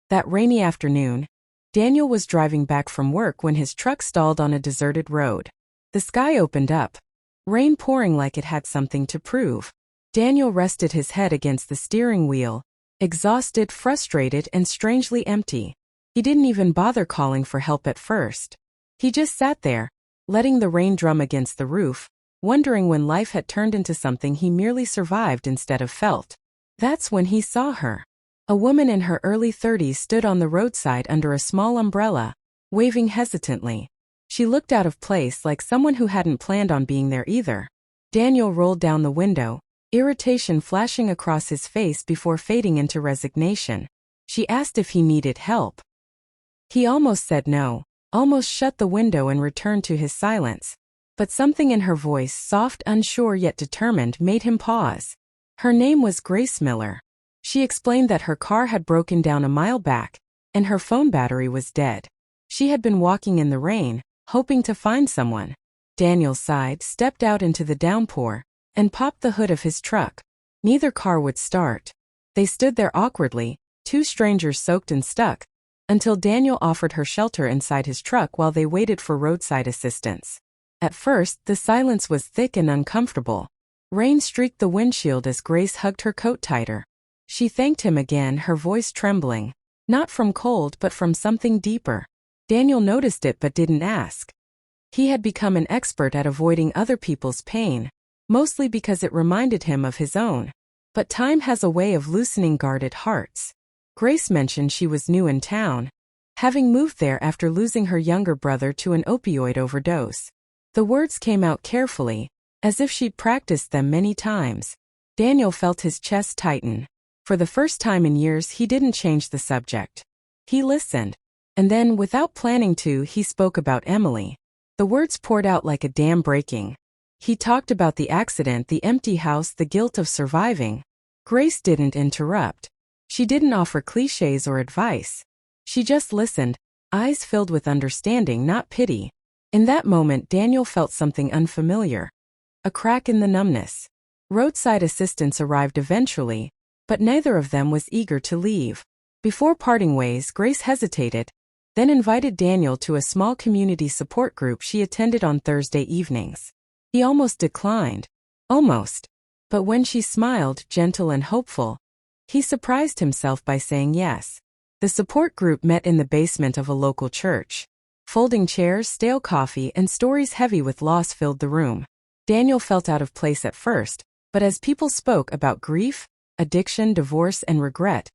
That rainy afternoon, Daniel was driving back from work when his truck stalled on a deserted road. The sky opened up, rain pouring like it had something to prove. Daniel rested his head against the steering wheel, exhausted, frustrated, and strangely empty. He didn't even bother calling for help at first. He just sat there, letting the rain drum against the roof, wondering when life had turned into something he merely survived instead of felt. That's when he saw her. A woman in her early 30s stood on the roadside under a small umbrella, waving hesitantly. She looked out of place, like someone who hadn't planned on being there either. Daniel rolled down the window, irritation flashing across his face before fading into resignation. She asked if he needed help. He almost said no, almost shut the window and returned to his silence. But something in her voice, soft, unsure yet determined, made him pause. Her name was Grace Miller. She explained that her car had broken down a mile back, and her phone battery was dead. She had been walking in the rain, hoping to find someone. Daniel sighed, stepped out into the downpour, and popped the hood of his truck. Neither car would start. They stood there awkwardly, two strangers soaked and stuck, until Daniel offered her shelter inside his truck while they waited for roadside assistance. At first, the silence was thick and uncomfortable. Rain streaked the windshield as Grace hugged her coat tighter. She thanked him again, her voice trembling, not from cold but from something deeper. Daniel noticed it but didn't ask. He had become an expert at avoiding other people's pain, mostly because it reminded him of his own. But time has a way of loosening guarded hearts. Grace mentioned she was new in town, having moved there after losing her younger brother to an opioid overdose. The words came out carefully, as if she'd practiced them many times. Daniel felt his chest tighten. For the first time in years, he didn't change the subject. He listened. And then, without planning to, he spoke about Emily. The words poured out like a dam breaking. He talked about the accident, the empty house, the guilt of surviving. Grace didn't interrupt. She didn't offer cliches or advice. She just listened, eyes filled with understanding, not pity. In that moment, Daniel felt something unfamiliar. A crack in the numbness. Roadside assistance arrived eventually, but neither of them was eager to leave. Before parting ways, Grace hesitated, then invited Daniel to a small community support group she attended on Thursday evenings. He almost declined. Almost. But when she smiled, gentle and hopeful, he surprised himself by saying yes. The support group met in the basement of a local church. Folding chairs, stale coffee, and stories heavy with loss filled the room. Daniel felt out of place at first, but as people spoke about grief, addiction, divorce, and regret,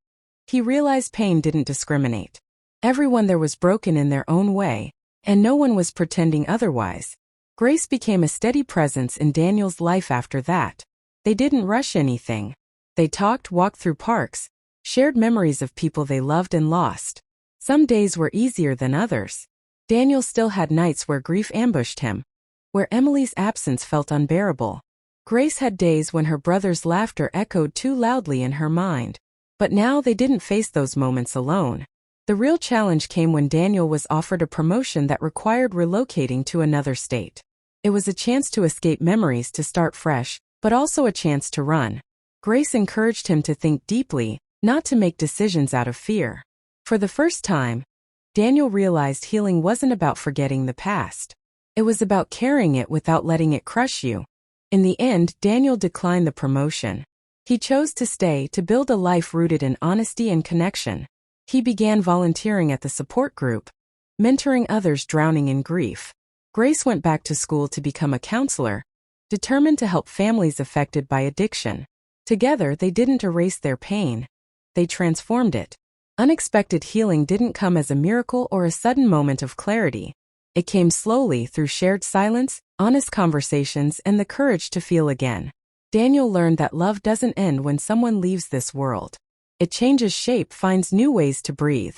he realized pain didn't discriminate. Everyone there was broken in their own way, and no one was pretending otherwise. Grace became a steady presence in Daniel's life after that. They didn't rush anything. They talked, walked through parks, shared memories of people they loved and lost. Some days were easier than others. Daniel still had nights where grief ambushed him, where Emily's absence felt unbearable. Grace had days when her brother's laughter echoed too loudly in her mind. But now they didn't face those moments alone. The real challenge came when Daniel was offered a promotion that required relocating to another state. It was a chance to escape memories, to start fresh, but also a chance to run. Grace encouraged him to think deeply, not to make decisions out of fear. For the first time, Daniel realized healing wasn't about forgetting the past. It was about carrying it without letting it crush you. In the end, Daniel declined the promotion. He chose to stay, to build a life rooted in honesty and connection. He began volunteering at the support group, mentoring others drowning in grief. Grace went back to school to become a counselor, determined to help families affected by addiction. Together, they didn't erase their pain. They transformed it. Unexpected healing didn't come as a miracle or a sudden moment of clarity. It came slowly through shared silence, honest conversations, and the courage to feel again. Daniel learned that love doesn't end when someone leaves this world. It changes shape, finds new ways to breathe.